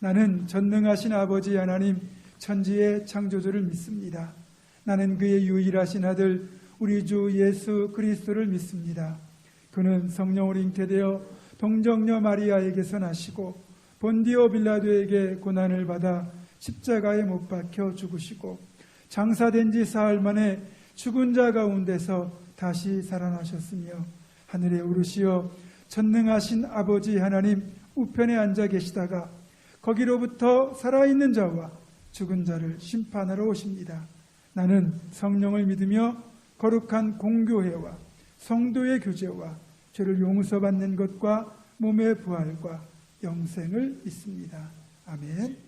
나는 전능하신 아버지 하나님 천지의 창조주를 믿습니다. 나는 그의 유일하신 아들 우리 주 예수 그리스도를 믿습니다. 그는 성령으로 잉태되어 동정녀 마리아에게서 나시고 본디오 빌라도에게 고난을 받아 십자가에 못 박혀 죽으시고 장사된 지 사흘 만에 죽은 자 가운데서 다시 살아나셨으며 하늘에 오르시어 전능하신 아버지 하나님 우편에 앉아 계시다가 거기로부터 살아있는 자와 죽은 자를 심판하러 오십니다. 나는 성령을 믿으며 거룩한 공교회와 성도의 교제와 죄를 용서받는 것과 몸의 부활과 영생을 믿습니다. 아멘.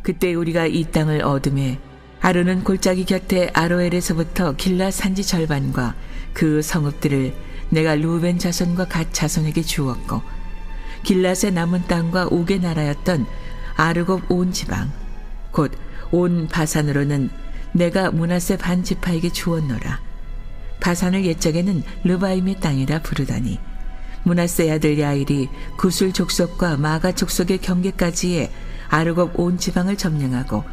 그때 우리가 이 땅을 얻음에 아론은 골짜기 곁에 아로엘에서부터 길라 산지 절반과 그 성읍들을 내가 루벤 자손과 갓 자손에게 주었고 길라의 남은 땅과 옥의 나라였던 아르곱 온 지방 곧 온 바산으로는 내가 므낫세 반 지파에게 주었노라. 바산을 옛적에는 르바임의 땅이라 부르다니 므낫세 아들 야일이 구술 족속과 마가 족속의 경계까지에 아르곱 온 지방을 점령하고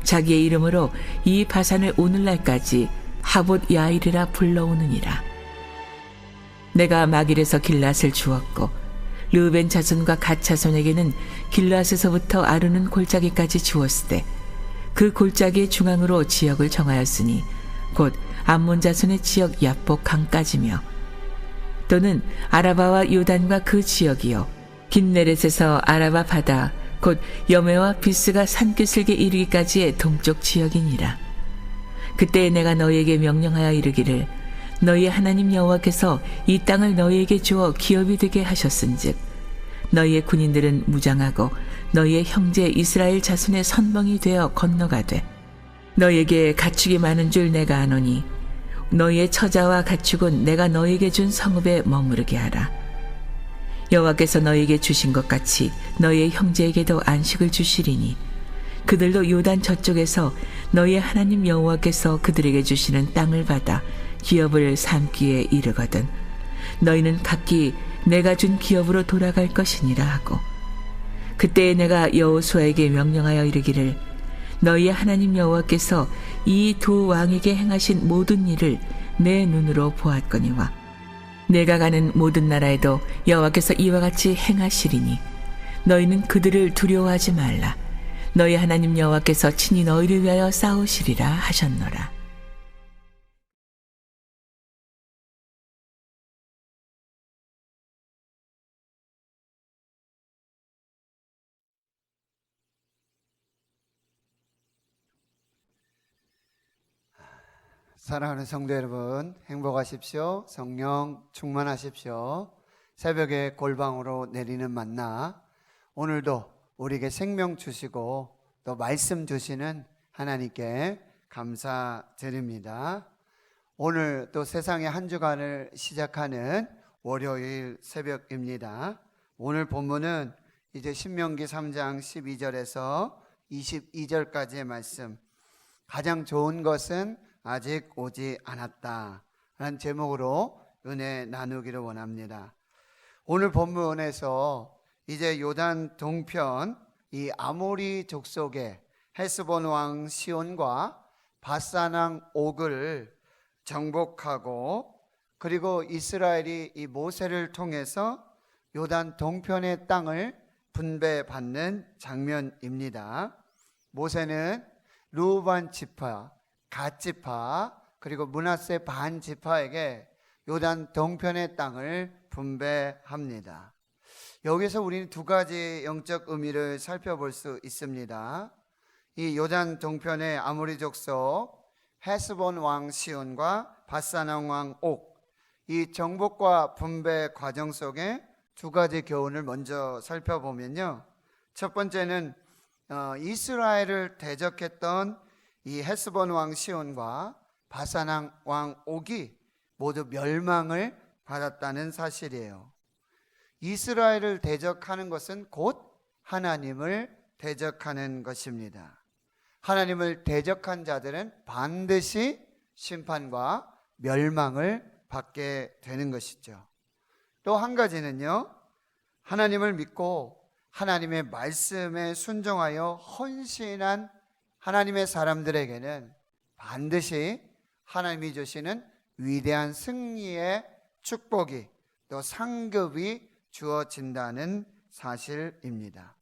자기의 이름으로 이 바산을 오늘날까지 하봇 야일이라 불러오느니라. 내가 마길에서 길앗을 주었고 르우벤 자손과 갓 자손에게는 길앗에서부터 아르논 골짜기까지 주었으되 그 골짜기의 중앙으로 지역을 정하였으니 곧 암몬 자손의 지역 야복 강까지며 또는 아라바와 요단과 그 지역이요 긴네렛에서 아라바 바다 곧 여메와 비스가 산기슭에 이르기까지의 동쪽 지역이니라. 그때 내가 너희에게 명령하여 이르기를 너희의 하나님 여호와께서 이 땅을 너희에게 주어 기업이 되게 하셨은즉 너희의 군인들은 무장하고 너희의 형제 이스라엘 자손의 선봉이 되어 건너가되 너희에게 가축이 많은 줄 내가 아노니 너희의 처자와 가축은 내가 너희에게 준 성읍에 머무르게 하라. 여호와께서 너희에게 주신 것 같이 너희의 형제에게도 안식을 주시리니 그들도 요단 저쪽에서 너희의 하나님 여호와께서 그들에게 주시는 땅을 받아 기업을 삼기에 이르거든 너희는 각기 내가 준 기업으로 돌아갈 것이니라 하고 그때 내가 여호수아에게 명령하여 이르기를 너희의 하나님 여호와께서 이 두 왕에게 행하신 모든 일을 내 눈으로 보았거니와 내가 가는 모든 나라에도 여호와께서 이와 같이 행하시리니 너희는 그들을 두려워하지 말라. 너희 하나님 여호와께서 친히 너희를 위하여 싸우시리라 하셨노라. 사랑하는 성도 여러분, 행복하십시오. 성령 충만하십시오. 새벽에 골방으로 내리는 만나, 오늘도 우리에게 생명 주시고 또 말씀 주시는 하나님께 감사드립니다. 오늘 또 세상의 한 주간을 시작하는 월요일 새벽입니다. 오늘 본문은 이제 신명기 3장 12절에서 22절까지의 말씀, 가장 좋은 것은 아직 오지 않았다 라는 제목으로 은혜 나누기를 원합니다. 오늘 본문에서 이제 요단 동편 이 아모리 족속의 헤스본 왕 시온과 바산 왕 옥을 정복하고 그리고 이스라엘이 이 모세를 통해서 요단 동편의 땅을 분배받는 장면입니다. 모세는 르우반 지파, 갓 지파 그리고 므낫세 반 지파에게 요단 동편의 땅을 분배합니다. 여기서 우리는 두 가지 영적 의미를 살펴볼 수 있습니다. 이 요단 동편의 아모리 족속 헤스본 왕 시온과 바산 왕 옥, 이 정복과 분배 과정 속에 두 가지 교훈을 먼저 살펴보면요, 첫 번째는 이스라엘을 대적했던 이 헤스본 왕 시온과 바산 왕 옥이 모두 멸망을 받았다는 사실이에요. 이스라엘을 대적하는 것은 곧 하나님을 대적하는 것입니다. 하나님을 대적한 자들은 반드시 심판과 멸망을 받게 되는 것이죠. 또 한 가지는요, 하나님을 믿고 하나님의 말씀에 순종하여 헌신한 하나님의 사람들에게는 반드시 하나님이 주시는 위대한 승리의 축복이 또 상급이 주어진다는 사실입니다.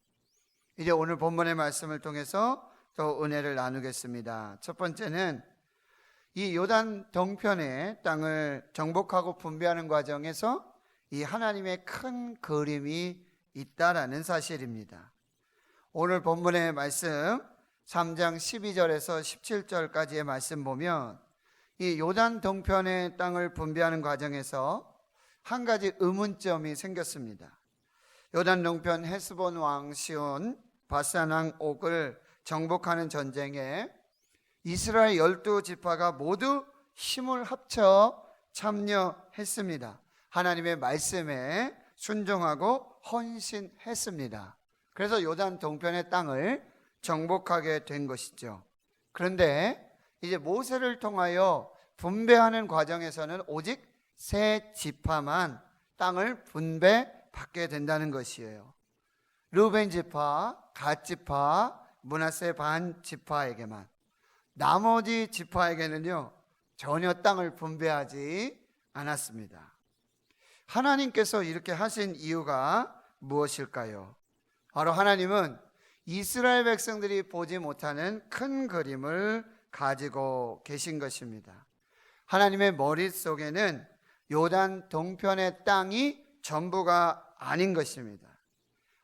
이제 오늘 본문의 말씀을 통해서 또 은혜를 나누겠습니다. 첫 번째는 이 요단 동편의 땅을 정복하고 분배하는 과정에서 이 하나님의 큰 그림이 있다라는 사실입니다. 오늘 본문의 말씀 3장 12절에서 17절까지의 말씀 보면 이 요단 동편의 땅을 분배하는 과정에서 한 가지 의문점이 생겼습니다. 요단 동편 헤스본 왕 시온, 바산 왕 옥을 정복하는 전쟁에 이스라엘 12지파가 모두 힘을 합쳐 참여했습니다. 하나님의 말씀에 순종하고 헌신했습니다. 그래서 요단 동편의 땅을 정복하게 된 것이죠. 그런데 이제 모세를 통하여 분배하는 과정에서는 오직 세 지파만 땅을 분배받게 된다는 것이에요. 르우벤 지파, 갓 지파, 므낫세 반 지파에게만, 나머지 지파에게는요 전혀 땅을 분배하지 않았습니다. 하나님께서 이렇게 하신 이유가 무엇일까요? 바로 하나님은 이스라엘 백성들이 보지 못하는 큰 그림을 가지고 계신 것입니다. 하나님의 머릿속에는 요단 동편의 땅이 전부가 아닌 것입니다.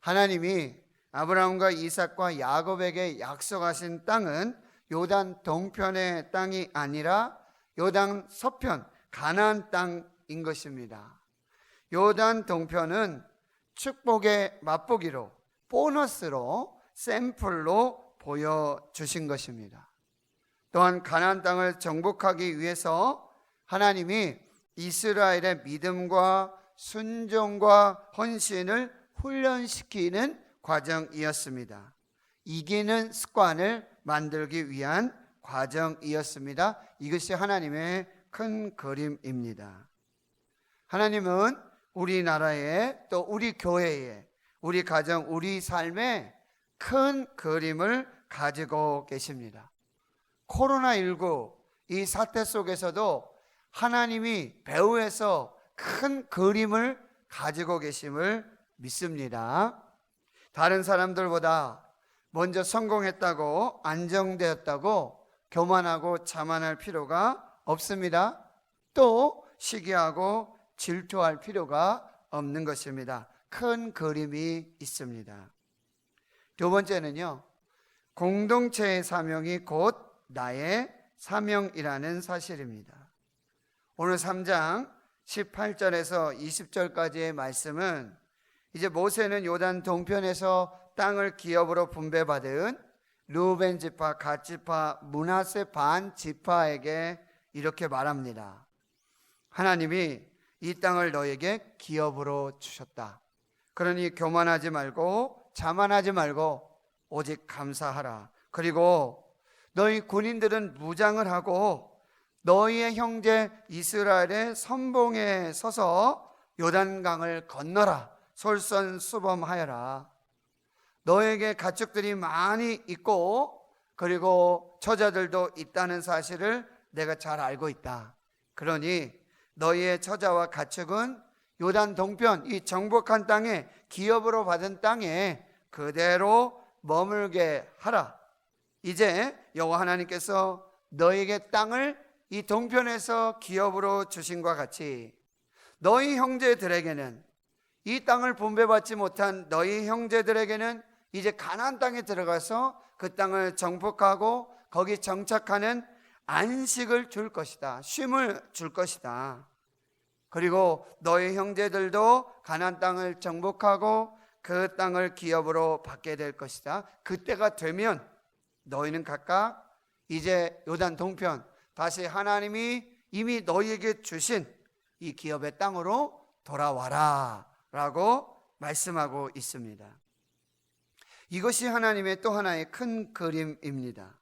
하나님이 아브라함과 이삭과 야곱에게 약속하신 땅은 요단 동편의 땅이 아니라 요단 서편 가나안 땅인 것입니다. 요단 동편은 축복의 맛보기로, 보너스로, 샘플로 보여주신 것입니다. 또한 가나안 땅을 정복하기 위해서 하나님이 이스라엘의 믿음과 순종과 헌신을 훈련시키는 과정이었습니다. 이기는 습관을 만들기 위한 과정이었습니다. 이것이 하나님의 큰 그림입니다. 하나님은 우리나라에, 또 우리 교회에, 우리 가정, 우리 삶에 큰 그림을 가지고 계십니다. 코로나19 이 사태 속에서도 하나님이 배후에서 큰 그림을 가지고 계심을 믿습니다. 다른 사람들보다 먼저 성공했다고, 안정되었다고 교만하고 자만할 필요가 없습니다. 또 시기하고 질투할 필요가 없는 것입니다. 큰 그림이 있습니다. 두 번째는요, 공동체의 사명이 곧 나의 사명이라는 사실입니다. 오늘 3장 18절에서 20절까지의 말씀은 이제 모세는 요단 동편에서 땅을 기업으로 분배받은 르우벤 지파, 갓 지파, 므낫세 반 지파에게 이렇게 말합니다. 하나님이 이 땅을 너에게 기업으로 주셨다. 그러니 교만하지 말고 자만하지 말고 오직 감사하라. 그리고 너희 군인들은 무장을 하고 너희의 형제 이스라엘의 선봉에 서서 요단강을 건너라. 솔선수범하여라. 너에게 가축들이 많이 있고 그리고 처자들도 있다는 사실을 내가 잘 알고 있다. 그러니 너희의 처자와 가축은 요단 동편 이 정복한 땅에, 기업으로 받은 땅에 그대로 머물게 하라. 이제 여호와 하나님께서 너희에게 땅을 이 동편에서 기업으로 주신 것 같이 너희 형제들에게는, 이 땅을 분배받지 못한 너희 형제들에게는 이제 가나안 땅에 들어가서 그 땅을 정복하고 거기 정착하는 안식을 줄 것이다. 쉼을 줄 것이다. 그리고 너희 형제들도 가나안 땅을 정복하고 그 땅을 기업으로 받게 될 것이다. 그때가 되면 너희는 각각 이제 요단 동편, 다시 하나님이 이미 너희에게 주신 이 기업의 땅으로 돌아와라 라고 말씀하고 있습니다. 이것이 하나님의 또 하나의 큰 그림입니다.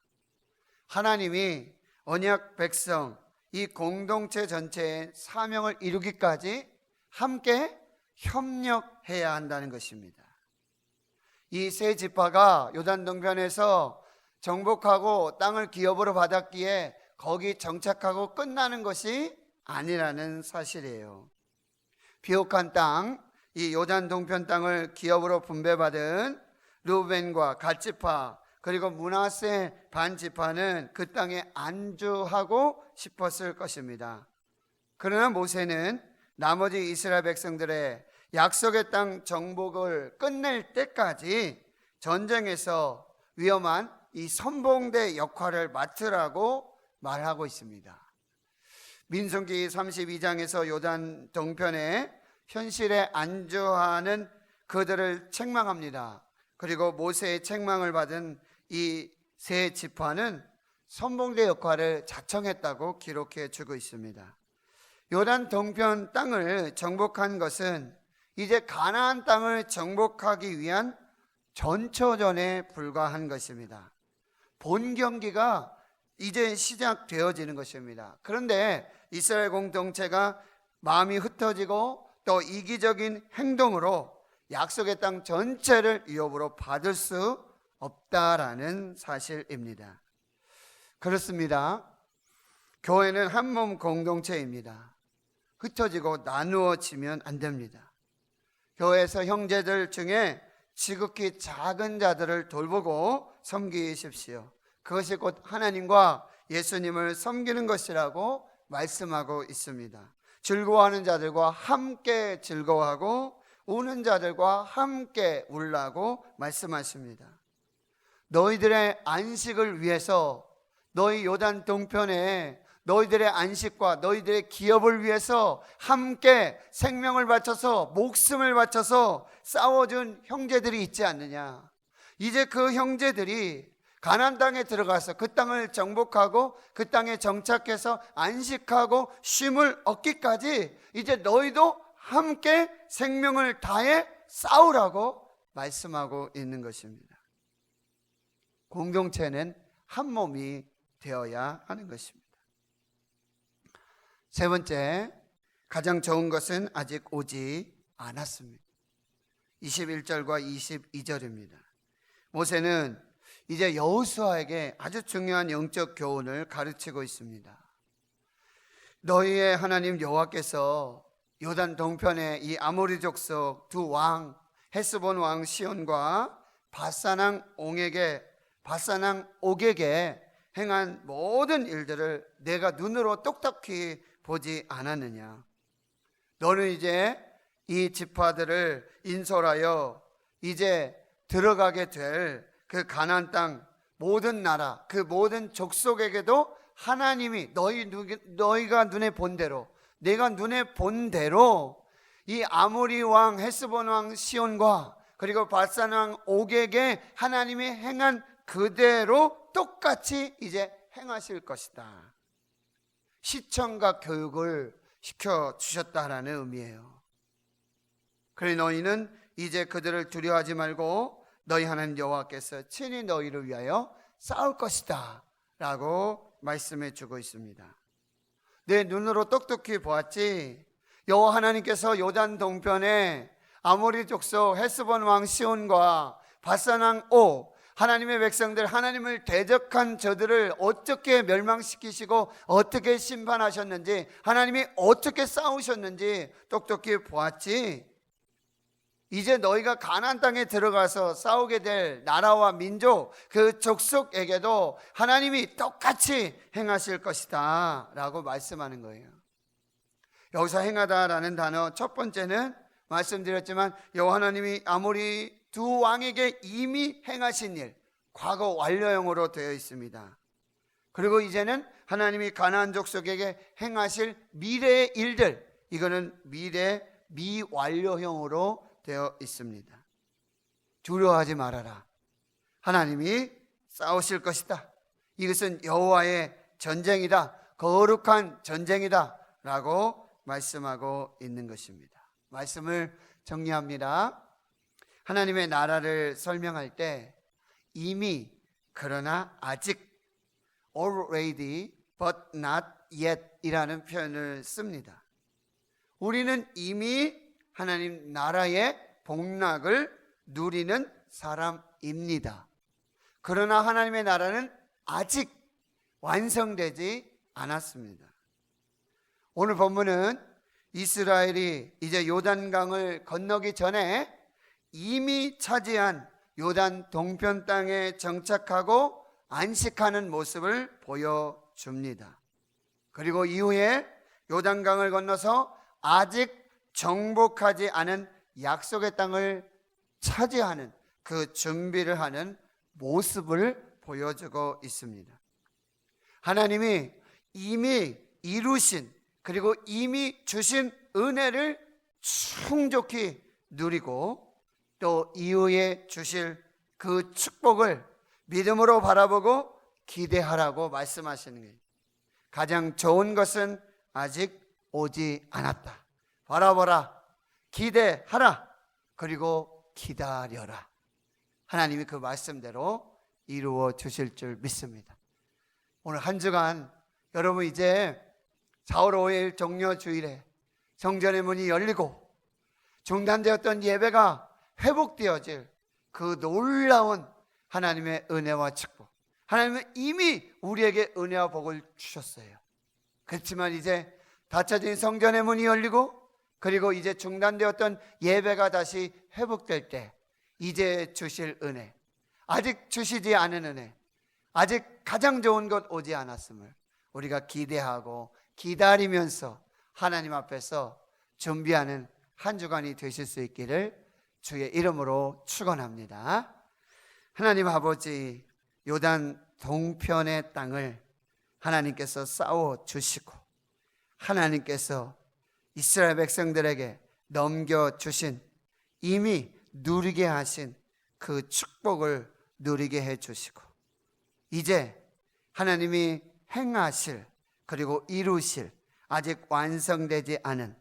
하나님이 언약 백성, 이 공동체 전체의 사명을 이루기까지 함께 협력해야 한다는 것입니다. 이 세 지파가 요단 동편에서 정복하고 땅을 기업으로 받았기에 거기 정착하고 끝나는 것이 아니라는 사실이에요. 비옥한 땅, 이 요단 동편 땅을 기업으로 분배받은 르우벤과 갓 지파, 그리고 므낫세 반 지파는 그 땅에 안주하고 싶었을 것입니다. 그러나 모세는 나머지 이스라엘 백성들의 약속의 땅 정복을 끝낼 때까지 전쟁에서 위험한 이 선봉대 역할을 맡으라고 말하고 있습니다. 민수기 32장에서 요단 동편에 현실에 안주하는 그들을 책망합니다. 그리고 모세의 책망을 받은 이 세 지파는 선봉대 역할을 자청했다고 기록해 주고 있습니다. 요단 동편 땅을 정복한 것은 이제 가나안 땅을 정복하기 위한 전초전에 불과한 것입니다. 본 경기가 이제 시작되어지는 것입니다. 그런데 이스라엘 공동체가 마음이 흩어지고 또 이기적인 행동으로 약속의 땅 전체를 위협으로 받을 수 없다라는 사실입니다. 그렇습니다. 교회는 한 몸 공동체입니다. 흩어지고 나누어지면 안 됩니다. 교회에서 형제들 중에 지극히 작은 자들을 돌보고 섬기십시오. 그것이 곧 하나님과 예수님을 섬기는 것이라고 말씀하고 있습니다. 즐거워하는 자들과 함께 즐거워하고 우는 자들과 함께 울라고 말씀하십니다. 너희들의 안식을 위해서, 너희 요단 동편에 너희들의 안식과 너희들의 기업을 위해서 함께 생명을 바쳐서, 목숨을 바쳐서 싸워준 형제들이 있지 않느냐. 이제 그 형제들이 가나안 땅에 들어가서 그 땅을 정복하고 그 땅에 정착해서 안식하고 쉼을 얻기까지 이제 너희도 함께 생명을 다해 싸우라고 말씀하고 있는 것입니다. 공동체는 한 몸이 되어야 하는 것입니다. 세 번째, 가장 좋은 것은 아직 오지 않았습니다. 21절과 22절입니다. 모세는 이제 여호수아에게 아주 중요한 영적 교훈을 가르치고 있습니다. 너희의 하나님 여호와께서 요단 동편의 이 아모리 족속 두 왕, 헤스본 왕 시온과 바산 왕 옥에게 행한 모든 일들을 내가 눈으로 똑똑히 보지 않았느냐. 너는 이제 이 지파들을 인솔하여 이제 들어가게 될 그 가나안 땅 모든 나라, 그 모든 족속에게도 하나님이 너희가 눈에 본 대로, 내가 눈에 본 대로 이 아모리 왕 헤스본 왕 시온과 그리고 바산 왕 옥에게 하나님이 행한 그대로 똑같이 이제 행하실 것이다. 시청각 교육을 시켜주셨다라는 의미예요. 그래 너희는 이제 그들을 두려워하지 말고 너희 하나님 여호와께서 친히 너희를 위하여 싸울 것이다 라고 말씀해 주고 있습니다. 내 눈으로 똑똑히 보았지, 여호와 하나님께서 요단 동편에 아모리 족속 헤스본 왕 시온과 바산 왕 옥, 하나님의 백성들, 하나님을 대적한 저들을 어떻게 멸망시키시고 어떻게 심판하셨는지, 하나님이 어떻게 싸우셨는지 똑똑히 보았지, 이제 너희가 가나안 땅에 들어가서 싸우게 될 나라와 민족, 그 족속에게도 하나님이 똑같이 행하실 것이다 라고 말씀하는 거예요. 여기서 행하다라는 단어, 첫 번째는 말씀드렸지만 여호와 하나님이 아모리 두 왕에게 이미 행하신 일, 과거 완료형으로 되어 있습니다. 그리고 이제는 하나님이 가나안 족속에게 행하실 미래의 일들, 이거는 미래 미완료형으로 되어 있습니다. 두려워하지 말아라. 하나님이 싸우실 것이다. 이것은 여호와의 전쟁이다. 거룩한 전쟁이다 라고 말씀하고 있는 것입니다. 말씀을 정리합니다. 하나님의 나라를 설명할 때 이미, 그러나 아직, already but not yet 이라는 표현을 씁니다. 우리는 이미 하나님 나라의 복락을 누리는 사람입니다. 그러나 하나님의 나라는 아직 완성되지 않았습니다. 오늘 본문은 이스라엘이 이제 요단강을 건너기 전에 이미 차지한 요단 동편 땅에 정착하고 안식하는 모습을 보여줍니다. 그리고 이후에 요단강을 건너서 아직 정복하지 않은 약속의 땅을 차지하는 그 준비를 하는 모습을 보여주고 있습니다. 하나님이 이미 이루신, 그리고 이미 주신 은혜를 충족히 누리고 또 이후에 주실 그 축복을 믿음으로 바라보고 기대하라고 말씀하시는 거예요. 가장 좋은 것은 아직 오지 않았다. 바라보라, 기대하라, 그리고 기다려라. 하나님이 그 말씀대로 이루어 주실 줄 믿습니다. 오늘 한 주간 여러분 이제 4월 5일 종려주일에 성전의 문이 열리고 중단되었던 예배가 회복되어질 그 놀라운 하나님의 은혜와 축복, 하나님은 이미 우리에게 은혜와 복을 주셨어요. 그렇지만 이제 닫혀진 성전의 문이 열리고, 그리고 이제 중단되었던 예배가 다시 회복될 때 이제 주실 은혜, 아직 주시지 않은 은혜, 아직 가장 좋은 것 오지 않았음을 우리가 기대하고 기다리면서 하나님 앞에서 준비하는 한 주간이 되실 수 있기를 주의 이름으로 축원합니다. 하나님 아버지, 요단 동편의 땅을 하나님께서 쌓아 주시고 하나님께서 이스라엘 백성들에게 넘겨주신, 이미 누리게 하신 그 축복을 누리게 해주시고, 이제 하나님이 행하실, 그리고 이루실 아직 완성되지 않은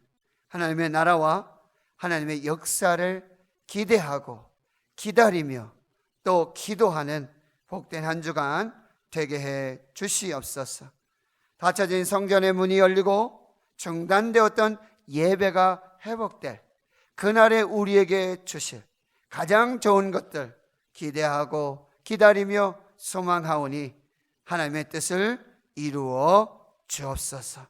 하나님의 나라와 하나님의 역사를 기대하고 기다리며 또 기도하는 복된 한 주간 되게 해 주시옵소서. 닫혀진 성전의 문이 열리고 중단되었던 예배가 회복될 그날에 우리에게 주실 가장 좋은 것들 기대하고 기다리며 소망하오니 하나님의 뜻을 이루어 주옵소서.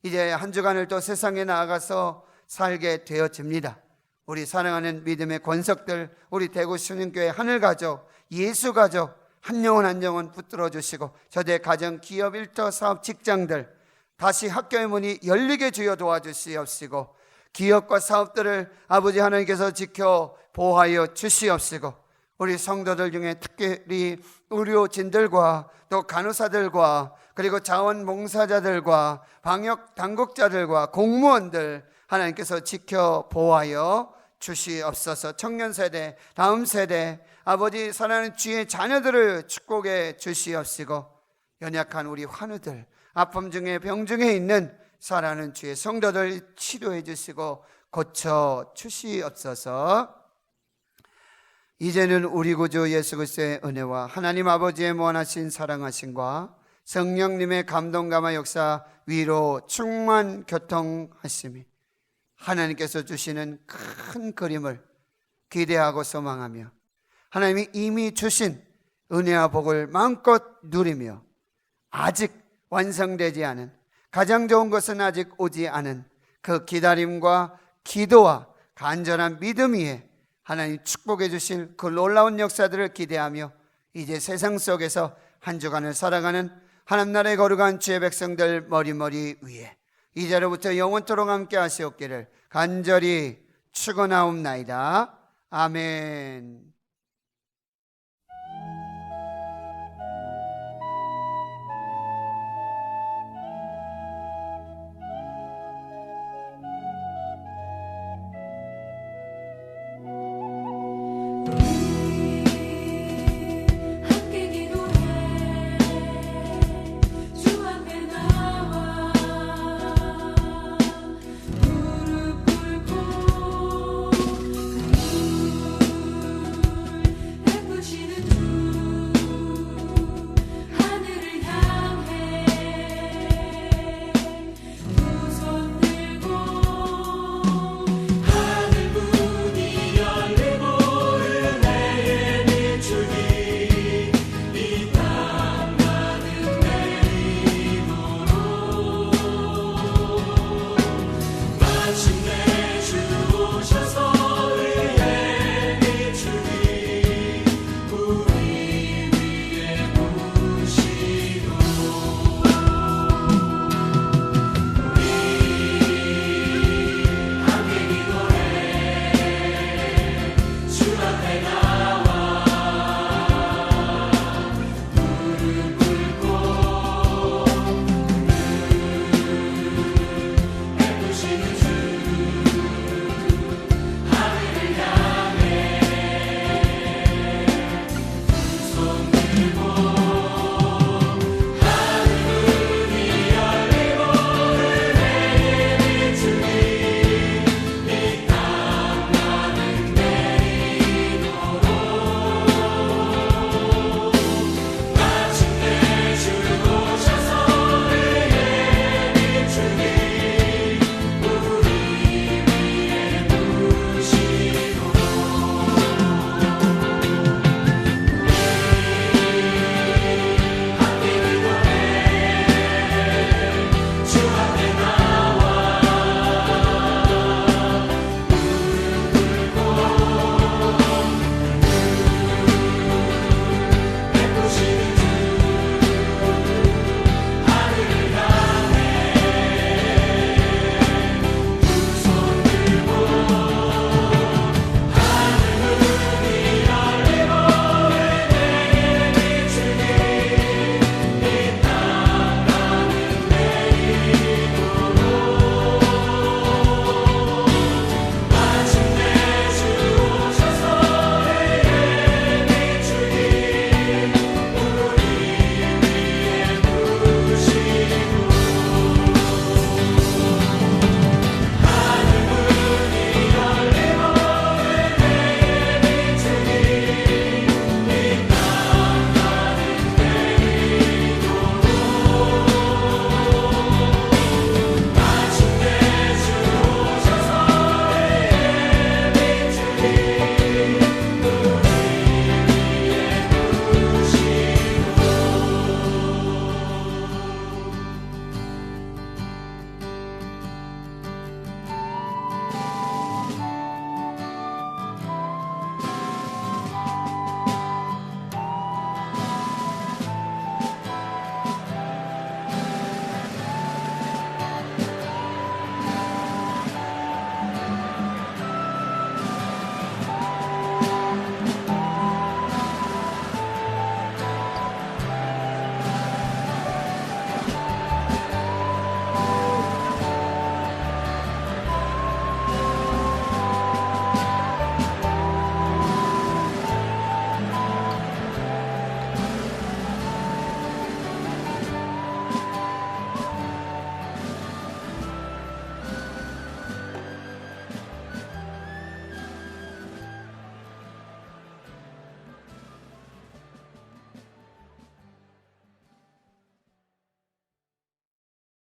이제 한 주간을 또 세상에 나아가서 살게 되어집니다. 우리 사랑하는 믿음의 권석들, 우리 대구 신흥교회 하늘가족, 예수가족 한 영혼 한 영혼 붙들어 주시고, 저대 가정, 기업, 일터, 사업, 직장들 다시 학교의 문이 열리게 주여 도와주시옵시고, 기업과 사업들을 아버지 하나님께서 지켜 보호하여 주시옵시고, 우리 성도들 중에 특별히 의료진들과 또 간호사들과 그리고 자원봉사자들과 방역 당국자들과 공무원들 하나님께서 지켜 보호하여 주시옵소서. 청년 세대, 다음 세대, 아버지 사랑하는 주의 자녀들을 축복해 주시옵시고, 연약한 우리 환우들, 아픔 중에 병 중에 있는 사랑하는 주의 성도들 치료해 주시고 고쳐 주시옵소서. 이제는 우리 구주 예수 그리스도의 은혜와 하나님 아버지의 무한하신 사랑하심과 성령님의 감동감화 역사 위로 충만 교통하심이 하나님께서 주시는 큰 그림을 기대하고 소망하며 하나님이 이미 주신 은혜와 복을 마음껏 누리며 아직 완성되지 않은, 가장 좋은 것은 아직 오지 않은 그 기다림과 기도와 간절한 믿음 위에 하나님 축복해 주실 그 놀라운 역사들을 기대하며 이제 세상 속에서 한 주간을 살아가는 하나님 나라의 거룩한 주의 백성들 머리머리 위에 이제로부터 영원토록 함께 하시옵기를 간절히 축원하옵나이다. 아멘.